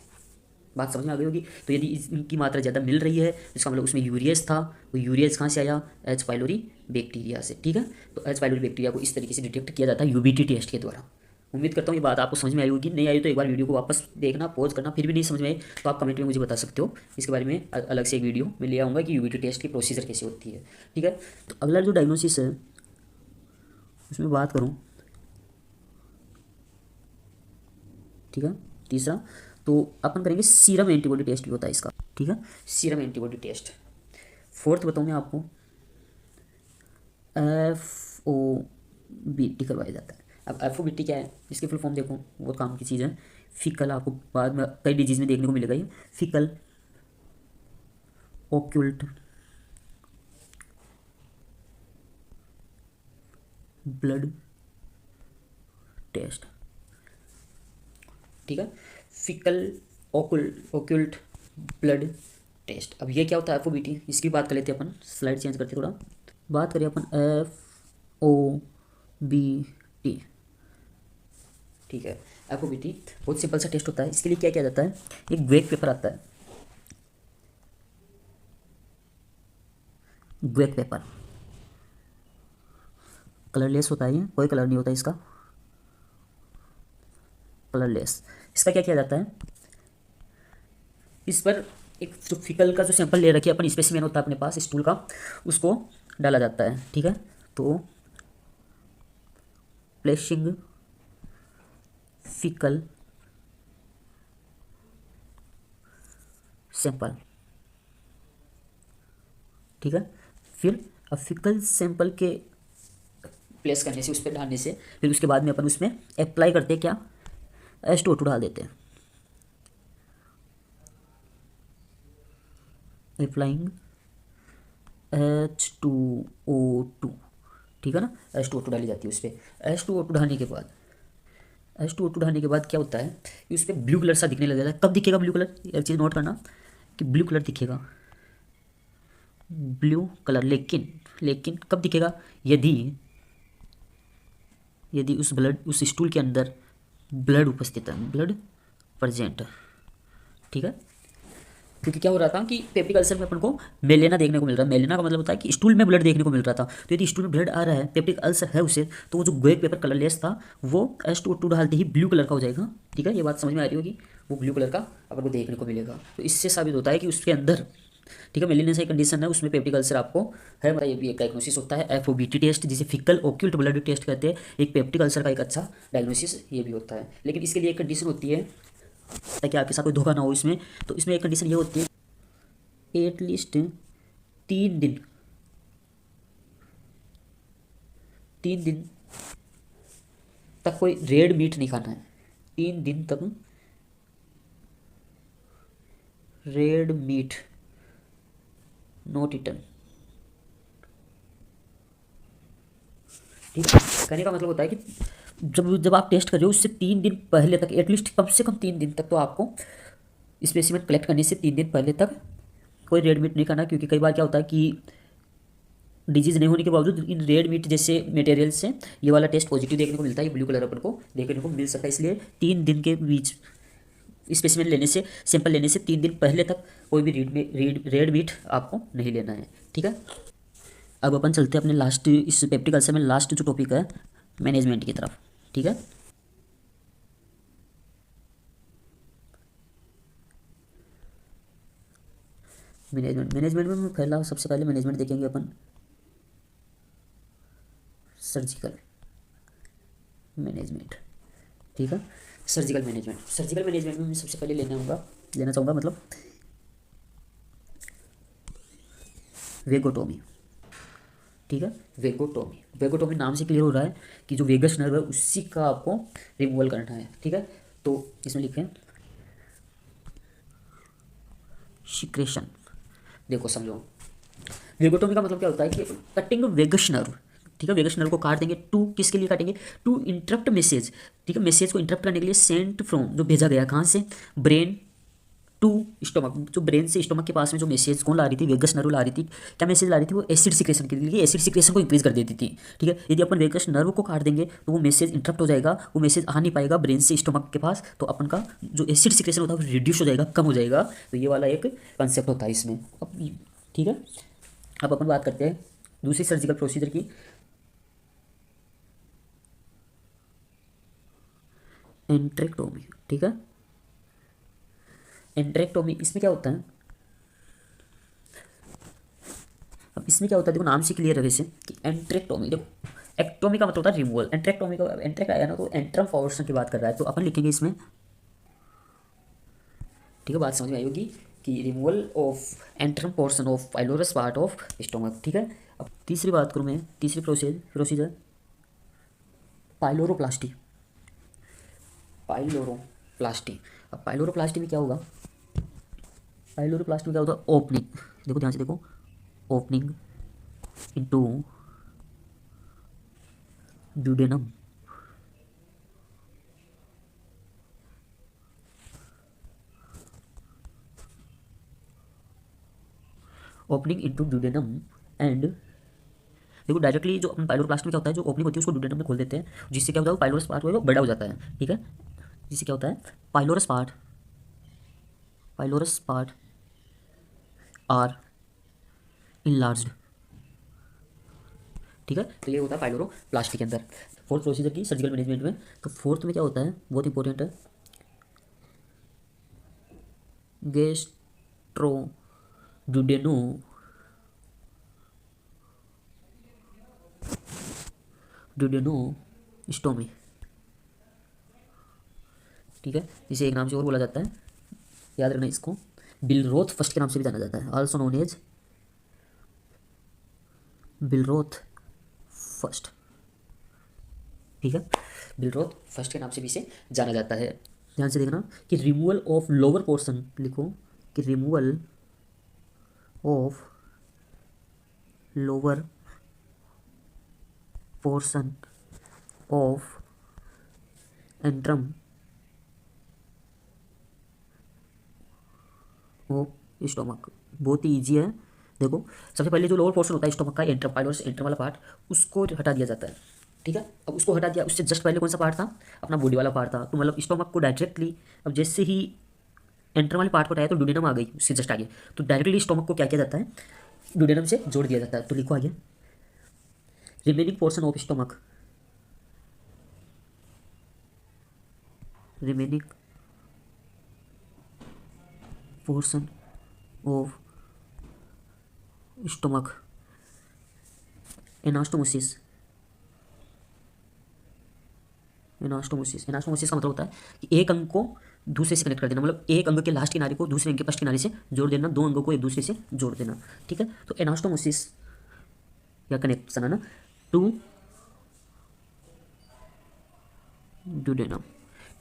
बात समझ में आ गई होगी। तो यदि इनकी मात्रा ज़्यादा मिल रही है, इसका मतलब उसमें यूरियस था, वो यूरियस कहाँ से आया? एच पाइलोरी बैक्टीरिया से। ठीक है, तो एच पाइलोरी बैक्टीरिया को इस तरीके से डिटेक्ट किया जाता है यूबीटी टेस्ट के द्वारा। उम्मीद करता हूँ ये बात आपको समझ में आई होगी। नहीं आई तो एक बार वीडियो को वापस देखना, पॉज करना, फिर भी नहीं समझ में आई तो आप कमेंट में मुझे बता सकते हो। इसके बारे में अलग से एक वीडियो में ले आऊँगा कि यूबीटी टेस्ट की प्रोसीजर कैसे होती है। ठीक है, तो अगला जो डायग्नोसिस है उसमें बात करूँ, ठीक है, तीसरा तो अपन करेंगे सीरम एंटीबॉडी टेस्ट भी होता है इसका। ठीक है, सीरम एंटीबॉडी टेस्ट। फोर्थ बताऊँ मैं आपको, FOBT करवाया जाता है। अब FOBT क्या है, इसकी फुल फॉर्म देखो, बहुत काम की चीज़ है। फिकल, आपको बाद में कई डिजीज में देखने को मिलेगा ये, फिकल ओक्यूल्ट ब्लड टेस्ट। ठीक है, फिकल ओक्यूल्ट ब्लड टेस्ट। अब ये क्या होता है FOBT, इसकी बात कर लेते हैं अपन, स्लाइड चेंज करते थोड़ा, बात करें अपन FOBT। ठीक है, FOBT बहुत सिंपल सा टेस्ट होता है। इसके लिए क्या किया जाता है, एक ग्वेक पेपर आता है, ग्वेक पेपर कलरलेस होता है, ये कोई कलर नहीं होता इसका, कलरलेस। इसका क्या किया जाता है, इस पर एक जो फिकल का जो सैंपल ले रखिए अपन, स्पेसिमेन होता है अपने पास स्टूल का, उसको डाला जाता है। ठीक है, तो प्लेसिंग फिकल सैंपल। ठीक है, फिर अब फिकल सैंपल के प्लेस करने से, उस पर डालने से, फिर उसके बाद में अपन उसमें अप्लाई करते हैं क्या, H2O2 डाल देते हैं, अप्लाइंग H2O2। ठीक है ना, H2O2 डाली जाती है उस पर। H2O2 डालने के बाद क्या होता है कि उस पर ब्लू कलर सा दिखने लग जाता है। कब दिखेगा ब्लू कलर, एक चीज़ नोट करना कि ब्लू कलर दिखेगा, ब्लू कलर, लेकिन कब दिखेगा, यदि उस स्टूल के अंदर ब्लड उपस्थित है, ब्लड प्रेजेंट। ठीक है, क्योंकि क्या हो रहा था कि पेप्टिक अल्सर में अपन को मेलेना देखने को मिल रहा है। मेलेना का मतलब होता है कि स्टूल में ब्लड देखने को मिल रहा था। तो यदि स्टूल में ब्लड आ रहा है, पेप्टिक अल्सर है उसे, तो वो जो ग्वेक पेपर कलरलेस था वो H2O2 डालते ही ब्लू कलर का हो जाएगा। ठीक है, ये बात समझ में आ रही होगी, वो ब्लू कलर का अपन को देखने को मिलेगा। तो इससे साबित होता है कि उसके अंदर, ठीक है, मेलेना की कंडीशन है, उसमें पेप्टिक अल्सर आपको है, मतलब ये भी एक डायग्नोसिस होता है। FOBT टेस्ट, जिसे फिकल ओक्यूल्ट ब्लड टेस्ट कहते हैं, एक पेप्टिक अल्सर का एक अच्छा डायग्नोसिस ये भी होता है। लेकिन इसके लिए एक कंडीशन होती है, ताकि आपके साथ कोई धोखा ना हो इसमें। तो इसमें एक कंडीशन ये होती है, एटलीस्ट 3 दिन तक कोई रेड मीट नहीं खाना है। 3 दिन तक रेड मीट नॉट ईटन। ठीक है, कहने का मतलब होता है कि जब जब आप टेस्ट कर रहे हो उससे 3 दिन पहले तक, एटलीस्ट कम से कम 3 दिन तक तो आपको स्पेसिमेन कलेक्ट करने से 3 दिन पहले तक कोई रेड मीट नहीं खाना, क्योंकि कई बार क्या होता है कि डिजीज़ नहीं होने के बावजूद इन रेड मीट जैसे मटेरियल से ये वाला टेस्ट पॉजिटिव देखने को मिलता है, ये ब्लू कलर अपन को देखने को मिल सकता है। इसलिए 3 दिन के बीच स्पेसिमेन लेने से, सैंपल लेने से 3 दिन पहले तक कोई भी रेड मीट आपको नहीं लेना है, ठीक है। अब अपन चलते हैं अपने लास्ट, इस पेप्टिक अल्सर में लास्ट जो टॉपिक है मैनेजमेंट की तरफ, ठीक है। मैनेजमेंट में पहला, सबसे पहले मैनेजमेंट देखेंगे अपन सर्जिकल मैनेजमेंट, ठीक है। सर्जिकल मैनेजमेंट में मैं सबसे पहले लेना चाहूँगा मतलब वेगोटोमी, ठीक है। वेगोटोमी नाम से क्लियर हो रहा है कि जो वेगस नर्व है उसी का आपको रिमूवल करना है, ठीक है। तो इसमें लिखें सिक्रेशन। देखो समझो, वेगोटोमी का मतलब क्या होता है कि कटिंग वेगस नर्व, ठीक है। वेगस नर्व को काट देंगे, टू किसके लिए काटेंगे, टू इंटरप्ट मैसेज, ठीक है। मैसेज को इंटरप्ट करने के लिए सेंट फ्रॉम, जो भेजा गया कहाँ से, ब्रेन टू स्टोमक, जो ब्रेन से स्टोमक के पास में जो मैसेज कौन ला रही थी, वेगस नर्व ला रही थी। क्या मैसेज ला रही थी, वो एसिड सिक्रेशन के लिए, एसिड सिक्रेशन को इंक्रीज कर देती थी, ठीक है। यदि अपन वेगस नर्व को काट देंगे तो वो मैसेज इंटरप्ट हो जाएगा, वो मैसेज आ नहीं पाएगा ब्रेन से स्टोमक के पास, तो अपन का जो एसिड सिक्रेशन होता है वो रिड्यूस हो जाएगा, कम हो जाएगा। तो ये वाला एक कंसेप्ट होता है इसमें, अब ठीक है। अब अपन बात करते हैं दूसरी सर्जिकल प्रोसीजर की, एंट्रेक्टोमी, ठीक है। एंट्रेक्टोमी, इसमें क्या होता है, अब इसमें क्या होता है देखो, नाम से क्लियर है वैसे कि एंट्रेक्टोमी, देखो एक्टोमी का मतलब होता है रिमूवल, एंट्रेक्टोमी का एंट्रेक्ट आया ना तो एंट्रम पोर्शन की बात कर रहा है, तो अपन लिखेंगे इसमें, ठीक है। बात समझ में आई होगी कि removal of antrum portion of pylorus part of stomach, ठीक है। अब तीसरी बात करूँ मैं, तीसरी प्रोसीजर पाइलोरोप्लास्टी। अब पाइलोरोप्लास्टी में क्या होगा, पाइलोरोप्लास्टी में क्या होता है, ओपनिंग, देखो ध्यान से देखो, opening into duodenum, opening into duodenum and, देखो डायरेक्टली जो अपन पाइलोरोप्लास्टी में क्या होता है, जो ओपनिंग होती है उसको ड्यूडेनम में खोल देते हैं, जिससे क्या होता है पाइलोरस पार्ट वो बड़ा हो जाता है, ठीक है। जिससे क्या होता है पाइलोरस पार्ट आर इनलार्ज्ड, ठीक है। तो ये होता है पाइलोरोप्लास्टी के अंदर। फोर्थ प्रोसीजर की सर्जिकल मैनेजमेंट में, तो फोर्थ में क्या होता है बहुत इंपॉर्टेंट है, ड्यूडेनोस्टोमी, ठीक है। जिसे एक नाम से और बोला जाता है, याद रखना इसको, बिलरोथ फर्स्ट के नाम से भी जाना जाता है, आल्सो नोन एज बिलरोथ फर्स्ट, ठीक है। बिलरोथ फर्स्ट के नाम से भी इसे जाना जाता है। ध्यान से देखना कि रिमूवल ऑफ लोअर पोर्शन, लिखो कि removal of lower portion of antrum of stomach बहुत ही ईजी है। देखो सबसे पहले जो लोअर पोर्शन होता है स्टोमक का, एंट्रम, पाइलोरस एंट्रम वाला पार्ट, उसको हटा दिया जाता है, ठीक है। अब उसको हटा दिया, उससे जस्ट पहले कौन सा पार्ट था, अपना बॉडी वाला पार्ट था, तो मतलब स्टोमक को डायरेक्टली, अब जैसे ही एंट्रम वाले पार्ट को हटाया तो ड्यूडेनम आ गई, उससे जस्ट आगे, तो डायरेक्टली स्टोमक को क्या किया जाता है, ड्यूडेनम से जोड़ दिया जाता है। तो लिखो आगे, remaining portion of stomach, remaining portion of stomach anastomosis का मतलब होता है कि एक अंग को दूसरे से कनेक्ट कर देना, मतलब एक अंग के लास्ट किनारे को दूसरे अंग के फर्स्ट किनारे से जोड़ देना, दो अंगों को एक दूसरे से जोड़ देना, ठीक है। तो एनास्टोमोसिस या कनेक्शन है ना टू ड्यूडेनम,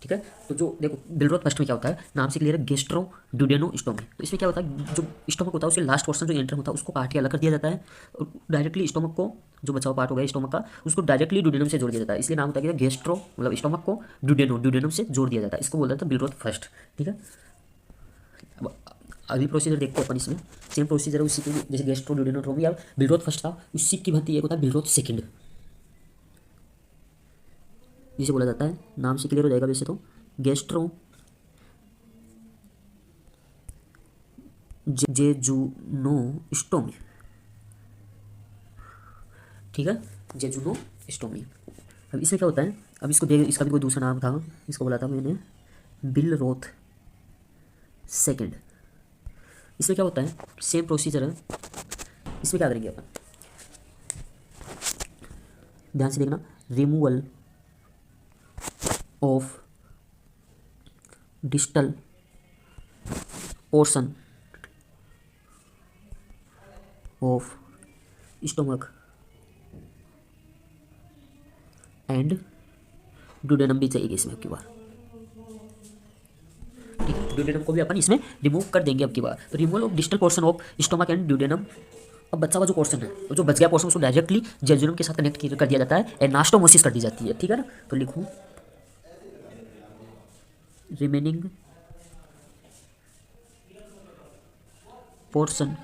ठीक है। तो जो देखो बिलरोथ फर्स्ट में क्या होता है, नाम से क्लियर है, गैस्ट्रो ड्यूडेनोस्टोमी। तो इसमें क्या होता है, जो स्टोमक होता है उसके लास्ट पोर्शन जो एंट्रम होता है उसको काट के अलग कर दिया जाता है और डायरेक्टली स्टोमक को जो बचा हुआ पार्ट हो गया स्टोमक का, उसको डायरेक्टली ड्यूडेनम से जोड़ दिया जाता है, इसलिए नाम होता है कि गैस्ट्रो, मतलब स्टोमक को ड्यूडेनम से जोड़ दिया जाता है, इसको बोला जाता है बिलरोथ फर्स्ट। ठीक है, अब अगली प्रोसीजर देखते हैं अपन इसमें, सेम प्रोसीजर है उसी की, जैसे गैस्ट्रो ड्यूडेनोटोमी या बिलरोथ फर्स्ट था, उसी की भांति एक होता है बिलरोथ सेकंड, जिसे बोला जाता है, नाम से क्लियर हो जाएगा वैसे तो, गैस्ट्रो जेजुनोस्टोमी। ठीक है, जेजुनोस्टोमी। अब इसमें क्या होता है, अब इसको देख, इसका भी कोई दूसरा नाम था, इसको बोला था मैंने बिलरोथ सेकंड। इसमें क्या होता है, सेम प्रोसीजर है, इसमें क्या करेंगे अपन, ध्यान से देखना, removal of distal portion of stomach and duodenum भी चाहिए इसमें अब की बार। ठीक है, ड्यूडेनम को भी अपन इसमें रिमूव कर देंगे अब की बार। तो removal of distal portion of stomach and duodenum, अब बचा हुआ जो पोर्शन है, जो बच गया पोर्शन, उसको डायरेक्टली जेजुनम के साथ कनेक्ट कर दिया जाता है, एनास्टोमोसिस कर दी जाती है। ठीक है ना, तो लिखूं remaining portion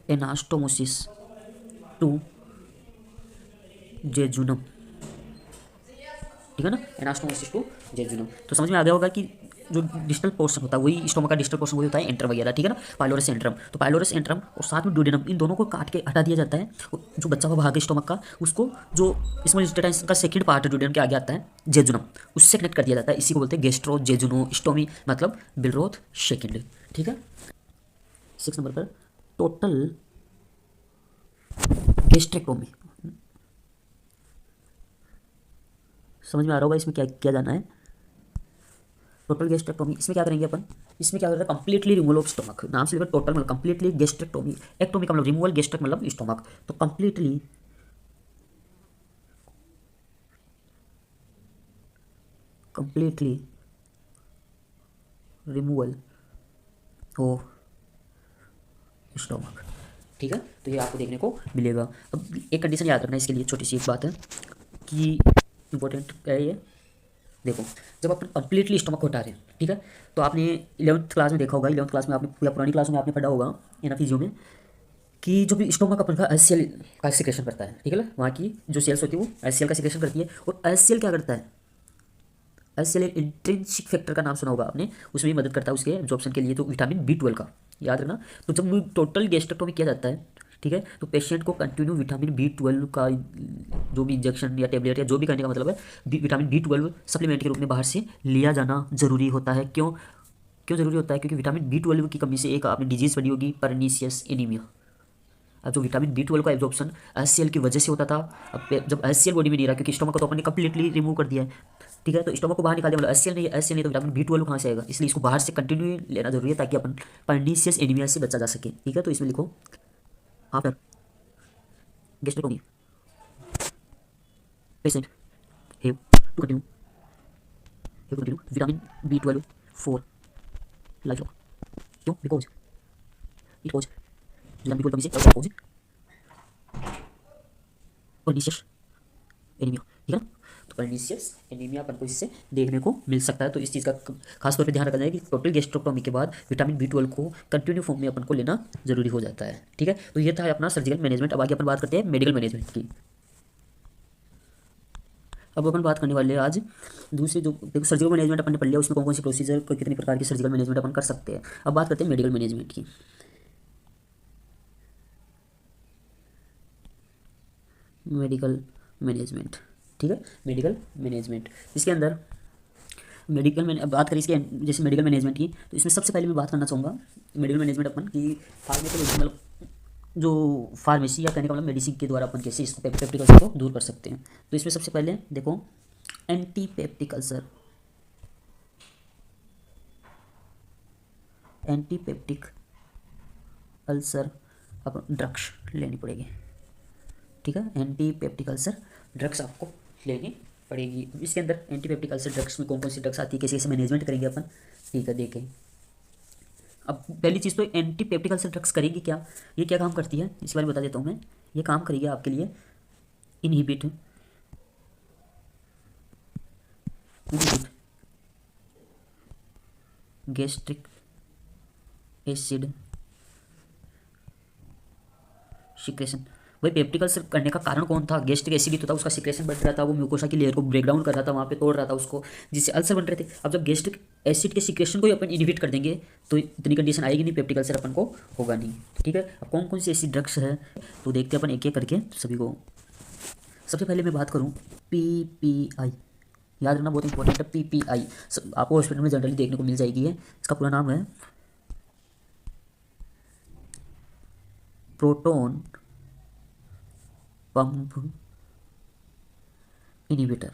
anastomosis to jejunum. ठीक है ना, एनास्टोमोसिस टू जेजुनम। तो समझ में आ गया होगा कि जो डिस्टल पोर्शन होता है वही स्टोमक का डिस्टल पोर्शन वही होता है एंट्रम वगैरह। ठीक है ना, पाइलोरस एंट्रम, तो पाइलोरस एंट्रम और साथ में ड्यूडेनम, इन दोनों को काट के हटा दिया जाता है। और जो बचा हुआ भाग है स्टोमक का, उसको जो स्मॉल इंटेस्टाइन का सेकंड पार्ट ड्यूडेनम के आगे आता है जेजुनम, उससे कनेक्ट कर दिया जाता है। इसी को बोलते हैं गैस्ट्रो जेजुनोस्टोमी, मतलब बिलरोथ सेकंड। ठीक है, 6 नंबर पर टोटल गैस्ट्रेक्टोमी। समझ में आ रहा होगा इसमें क्या किया जाना है, टोटल गैस्ट्रेक्टोमी। इसमें क्या करेंगे अपन, इसमें क्या करते हैं, कंप्लीटली रिमूवल ऑफ स्टोमक, नाम से लेकर टोटल मतलब कंप्लीटली गैस्ट्रेक्टोमी। एक्टोमी का मतलब रिमूवल, गैस्ट्रिक मतलब स्टोमक, तो कंप्लीटली रिमूवल ऑफ स्टोमक। ठीक है, तो ये आपको देखने को मिलेगा। अब एक कंडीशन याद रखना इसके लिए, छोटी सी एक बात है कि इंपॉर्टेंट है ये, देखो जब अपन कंप्लीटली स्टोमक को हटा रहे हैं, ठीक है, तो आपने 11th क्लास में देखा होगा, 11th क्लास में आपने या पुरानी क्लासों में आपने पढ़ा होगा एनाफिजियो में, कि जो भी स्टोमक अपन का एचसीएल का सिक्रेशन करता है। ठीक है ना, वहाँ की जो सेल्स होती है वो एचसीएल का सिक्रेशन करती है, और एचसीएल क्या करता है, एचसीएल इंट्रिंसिक फैक्टर का नाम सुना होगा आपने, उसमें भी मदद करता है उसके एब्जॉर्प्शन के लिए, तो विटामिन B12 का याद रखना। तो जब टोटल गैस्ट्रेक्टोमी किया जाता है, ठीक है, तो पेशेंट को कंटिन्यू विटामिन B12 का जो भी इंजेक्शन या टेबलेट या जो भी करने का मतलब है, विटामिन B12 सप्लीमेंट के रूप में बाहर से लिया जाना जरूरी होता है। क्यों जरूरी होता है, क्योंकि विटामिन B12 की कमी से एक आपने डिजीज पढ़ी होगी, परनीशियस एनीमिया। अब जो विटामिन B12 का एब्जॉर्प्शन एचसीएल की वजह से होता था, अब जब एचसीएल बॉडी में नहीं रहा, क्योंकि स्टोमक को तो अपन ने कंप्लीटली रिमूव कर दिया है, ठीक है, तो स्टोमक को बाहर निकाल दिया, मतलब एचसीएल नहीं तो विटामिन B12 कहाँ से आएगा, इसलिए इसको बाहर से कंटिन्यू लेना जरूरी है, ताकि अपन परनीशियस एनीमिया से बचा जा सके। ठीक है, तो इसमें लिखो after gastrectomy patient have to continue vitamin B12 for life long. क्यों, because it cause vitamin B12 कमी से कॉज परनीशियस एनीमिया। ठीक है ना, तो परनीशियस एनीमिया अपन को इससे देखने को मिल सकता है। तो इस चीज़ का खास तौर पे ध्यान रखना है कि टोटल गैस्ट्रेक्टोमी के बाद विटामिन B12 को कंटिन्यू फॉर्म में अपन को लेना जरूरी हो जाता है। ठीक है, तो ये था अपना सर्जिकल मैनेजमेंट। अब आगे अपन बात करते हैं मेडिकल मैनेजमेंट की। अब अपन बात करने वाले हैं आज दूसरे, जो देखो सर्जिकल मैनेजमेंट अपन ने पढ़ लिया, उसमें कौन कौन सी प्रोसीजर, कितनी प्रकार की सर्जिकल मैनेजमेंट अपन कर सकते हैं। अब बात करते हैं मेडिकल मैनेजमेंट की। मेडिकल मैनेजमेंट, ठीक है, मेडिकल मैनेजमेंट, इसके अंदर बात करें इसके जैसे मेडिकल मैनेजमेंट की, तो इसमें सबसे पहले मैं बात करना चाहूँगा मेडिकल मैनेजमेंट अपन की फार्मेकोलॉजी, मतलब जो फार्मेसी या कहने का मतलब मेडिसिन के द्वारा अपन कैसे इसको पेप्टिक अल्सर को दूर कर सकते हैं। तो इसमें सबसे पहले देखो एंटीपेप्टिक अल्सर अपन ड्रग्स लेनी पड़ेगी। ठीक है, एंटीपेप्टिक अल्सर ड्रग्स आपको लेनी पड़ेगी। इसके अंदर एंटीपेप्टिक अल्सर ड्रग्स में कौन कौन सी ड्रग्स आती है, कैसे कैसे मैनेजमेंट करेंगे अपन, ठीक है, देखें। अब पहली चीज़ तो एंटी पेप्टिक अल्सर ड्रग्स करेगी क्या, ये क्या काम करती है इस बारे में बता देता हूँ मैं। ये काम करेगी आपके लिए इनहिबिट गैस्ट्रिक एसिड सिक्रेशन। वही पेप्टिक अल्सर करने का कारण कौन था, गैस्ट्रिक एसिड ही तो था, उसका सिक्रेशन बढ़ रहा था, वो म्यूकोसा की लेयर को ब्रेक डाउन कर रहा था, वहाँ पे तोड़ रहा था उसको, जिससे अल्सर बन रहे थे। अब जब गैस्ट्रिक एसिड के सिक्रेशन को ही अपन इनहिबिट कर देंगे तो इतनी कंडीशन आएगी नहीं, पेप्टिक अल्सर अपन को होगा नहीं। ठीक है, अब कौन कौन सी ऐसी ड्रग्स है तो देखते हैं अपन एक एक करके सभी को। सबसे पहले मैं बात करूँ PPI, याद रखना बहुत इंपॉर्टेंट है PPI, आपको हॉस्पिटल में जनरली देखने को मिल जाएगी है। इसका पूरा नाम है प्रोटोन पंप इनहिबिटर।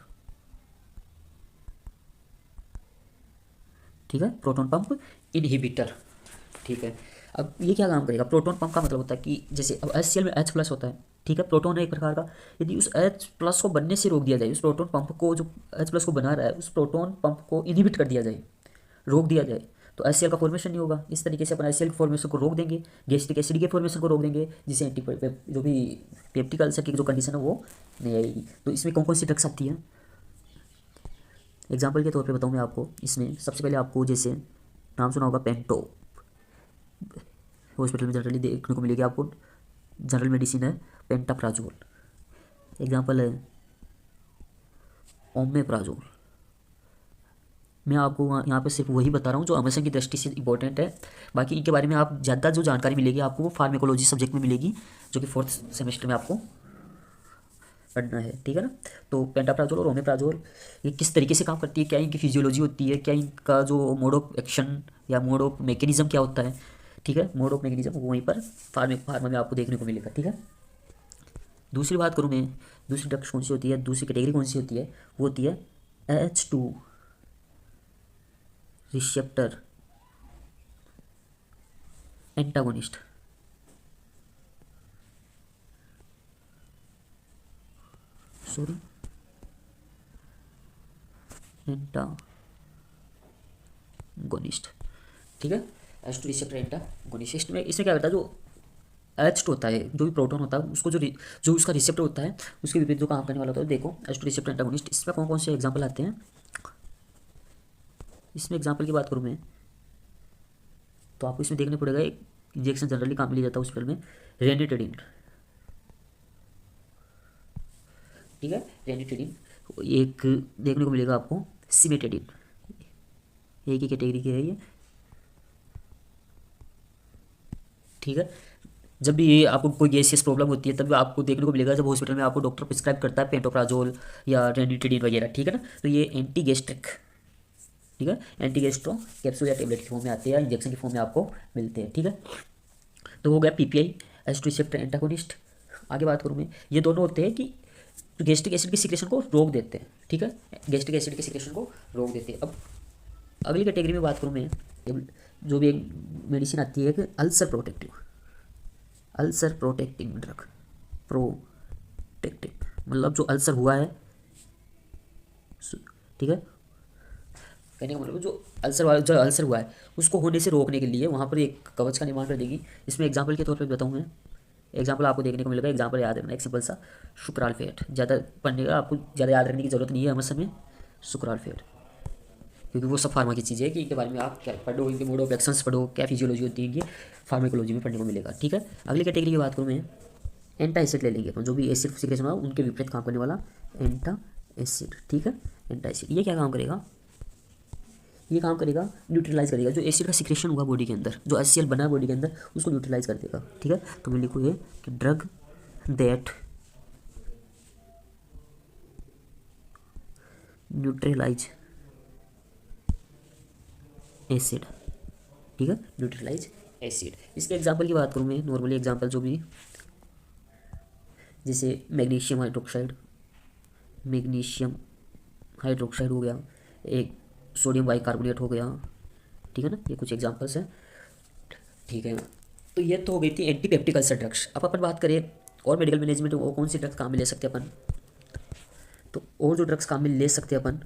ठीक है, प्रोटोन पंप इनहिबिटर। ठीक है, अब ये क्या काम करेगा, प्रोटोन पंप का मतलब होता है कि जैसे अब HCl में H+ होता है, ठीक है, प्रोटोन है एक प्रकार का, यदि उस H+ को बनने से रोक दिया जाए, उस प्रोटोन पंप को जो H+ को बना रहा है उस प्रोटोन पंप को इनहिबिट कर दिया जाए, रोक दिया जाए, तो HCl का फॉर्मेशन नहीं होगा। इस तरीके से अपन HCl के फॉर्मेशन को रोक देंगे, गैस्ट्रिक एसिड के फॉर्मेशन को रोक देंगे, जिससे जो भी पेप्टिक अल्सर की जो कंडीशन है वो नहीं आएगी। तो इसमें कौन कौन सी ड्रग्स आती है, एग्जाम्पल के तौर पे बताऊँ मैं आपको। इसमें सबसे पहले आपको जैसे नाम सुना होगा पेंटो, हॉस्पिटल में जनरली देखने को मिलेगी आपको, जनरल मेडिसिन है पेंटाप्राजोल। एग्जाम्पल है ओमेप्राजोल। मैं आपको यहाँ पे सिर्फ वही बता रहा हूँ जो अमेसन की दृष्टि से इंपॉर्टेंट है, बाकी इनके बारे में आप ज़्यादा जो जानकारी मिलेगी आपको वो फार्मेकोलॉजी सब्जेक्ट में मिलेगी, जो कि 4th सेमेस्टर में आपको पढ़ना है। ठीक है ना, तो पेंटाप्राजोल और ओमेप्राजोल ये किस तरीके से काम करती है, क्या इनकी फिजियोलॉजी होती है, क्या इनका जो मोड ऑफ एक्शन या मोड ऑफ मैकेनिज्म क्या होता है। ठीक है, मोड ऑफ मैकेनिज्म वहीं पर फार्मा में आपको देखने को मिलेगा। ठीक है, दूसरी बात करूँ मैं, दूसरी ड्रग्स कौन सी होती है, दूसरी कैटेगरी कौन सी होती है, वो होती है H2 receptor antagonist. Sorry, antagonist. ठीक है, H2 रिसेप्टर एंटागोनिस्ट। इसमें क्या करता है, जो H2 होता है, जो भी प्रोटॉन होता है उसको जो उसका रिसेप्टर होता है उसके विपरीत जो काम करने वाला होता है। देखो H2 रिसेप्टर एंटागोनिस्ट, इसमें कौन कौन से एग्जाम्पल आते हैं। इसमें एग्जाम्पल की बात करूँ मैं तो आपको इसमें देखने पड़ेगा, एक इंजेक्शन जनरली काम में लिया जाता है हॉस्पिटल में, रेनिटेडिन। ठीक है, रेनिटेडिन। एक देखने को मिलेगा आपको सिमेटेडिन, एक ही कैटेगरी की है ये। ठीक है, जब भी ये आपको कोई गैसियस प्रॉब्लम होती है तब आपको देखने को मिलेगा जब हॉस्पिटल में आपको डॉक्टर प्रिस्क्राइब करता है पेंटोप्राजोल या रेनिटेडिन वगैरह। ठीक है ना, तो ये एंटी गैस्ट्रिक, ठीक है, एंटी गैस्ट्रो कैप्सूल या टेबलेट की फॉर्म में आते हैं या इंजेक्शन की फॉर्म में आपको मिलते हैं। ठीक है, तो हो गया PPI H2 रिसेप्टर एंटागोनिस्ट। आगे बात करूँ मैं, ये दोनों होते हैं कि गैस्ट्रिक एसिड के सिक्रेशन को रोक देते हैं। ठीक है, गैस्ट्रिक एसिड के सिक्रेशन को रोक देते हैं। अब अगली कैटेगरी में बात करूँ मैं, जो भी एक मेडिसिन आती है एक अल्सर प्रोटेक्टिंग ड्रग, प्रोटेक्टिंग मतलब जो अल्सर हुआ है। ठीक है, कहने का मतलब जो अल्सर हुआ है उसको होने से रोकने के लिए वहाँ पर एक कवच का निर्माण कर देगी। इसमें एग्जाम्पल के तौर पे बताऊँ मैं, एग्जाम्पल आपको देखने को मिलेगा, एग्जाम्पल याद रखना एक सिंपल सा, सुक्राल्फेट। ज़्यादा पढ़ने का आपको ज़्यादा याद रखने की जरूरत नहीं है हमें समय, सुक्राल्फेट, क्योंकि वो सब फार्मा की चीज़ें है कि इनके बारे में आप क्या पढ़ो, इनके मोड ऑफ एक्शंस पढ़ो, क्या फिजियोलॉजी होती है, इनकी फार्मेकोलॉजी में पढ़ने को मिलेगा। ठीक है, अगली कैटेगरी की बात करूँ मैं, एंटा एसिड ले लेंगे अपन, जो भी एसिड सिक्रेशन होगा उनके विपरीत काम करने वाला एंटा एसिड। ठीक है, एंटा एसिड ये क्या काम करेगा, ये काम करेगा न्यूट्रलाइज करेगा जो एसिड का सिक्रेशन हुआ बॉडी के अंदर, जो HCl बना है बॉडी के अंदर उसको न्यूट्रलाइज कर देगा। ठीक है, तो मैं लिखूँ ये कि ड्रग दैट न्यूट्रलाइज एसिड। ठीक है, न्यूट्रलाइज एसिड। इसके एग्जांपल की बात करूँ मैं, नॉर्मली एग्जांपल जो भी, जैसे मैग्नीशियम हाइड्रोक्साइड हो गया, एक सोडियम बाइकार्बोनेट हो गया। ठीक है ना, ये कुछ एग्जांपल्स हैं। ठीक है, तो ये तो हो गई थी एंटी पेप्टिक अल्सर ड्रग्स। अब अपन बात करें और मेडिकल मैनेजमेंट में वो कौन सी ड्रग्स काम में ले सकते हैं अपन, तो और जो ड्रग्स काम में ले सकते हैं अपन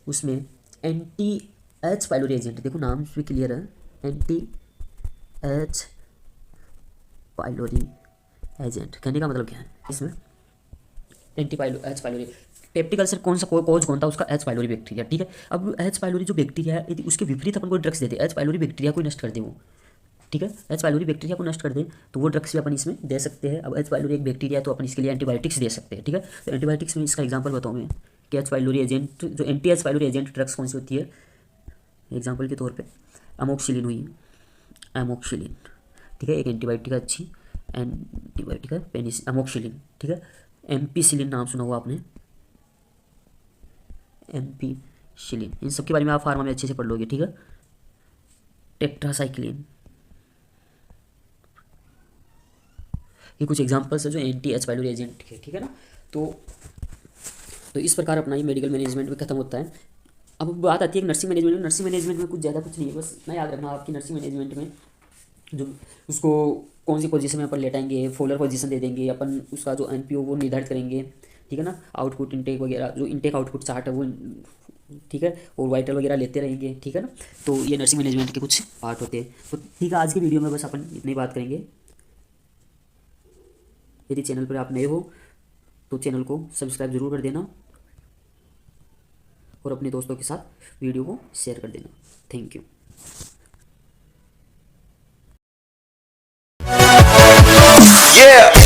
उसमें एंटी H पाइलोरी एजेंट, देखो नाम भी क्लियर है, एंटी एच पाइलोरी एजेंट, कहने का मतलब क्या है इसमें, एच पाइलोरी पेप्टिक अल्सर कौन सा कॉज कौन था उसका, एच पाइलोरी बैक्टीरिया, ठीक है। अब एच पाइलोरी जो बैक्टीरिया है यदि उसके विपरीत अपन को ड्रग्स देते, एच पाइलोरी बैक्टीरिया को नष्ट कर दे वो, ठीक है, एच पाइलोरी बैक्टीरिया को नष्ट कर दे तो वो ड्रग्स भी अपन इसमें दे सकते हैं। अब एच पाइलोरी एक बैक्टीरिया है तो अपन इसके लिए एंटीबायोटिक्स दे सकते हैं, ठीक है। तो एंटीबायोटिक्स में इसका एग्जांपल बताऊँ मैं कि एच पाइलोरी एजेंट, जो anti H pylori agent drugs कौन सी होती है, एग्जाम्पल के तौर पर अमोक्सिलिन हुई, अमोक्सिलिन, ठीक है, एक एंटीबायोटिक है, अच्छी एंटीबायोटिक है अमोक्सिलिन, ठीक है। एम्पीसिलिन नाम सुना हुआ आपने, एम्पीसिलिन, इन सब के बारे में आप फार्मा में अच्छे से पढ़ लोगे, ठीक है। टेट्रासाइक्लिन, ये कुछ एग्जांपल्स है जो एंटी एच पाइलोरी एजेंट के, ठीक है ना। तो इस प्रकार अपना ये मेडिकल मैनेजमेंट भी खत्म होता है। अब बात आती है नर्सिंग मैनेजमेंट में। नर्सिंग मैनेजमेंट में कुछ ज़्यादा कुछ नहीं है, बस इतना याद रखना आपकी नर्सिंग मैनेजमेंट में जो उसको कौन सी पोजीशन में अपन लेटाएंगे, फोलर पोजीशन दे देंगे अपन, उसका जो एनपीओ वो निर्धारित करेंगे, ठीक है ना। आउटपुट इनटेक वगैरह, जो इनटेक आउटपुट चार्ट है वो, ठीक है, और वाइटल वगैरह लेते रहेंगे, ठीक है ना। तो ये नर्सिंग मैनेजमेंट के कुछ पार्ट होते हैं। तो ठीक है, आज की वीडियो में बस अपन इतनी बात करेंगे। यदि चैनल पर आप नए हो तो चैनल को सब्सक्राइब जरूर कर देना और अपने दोस्तों के साथ वीडियो को शेयर कर देना। Thank you. Yeah.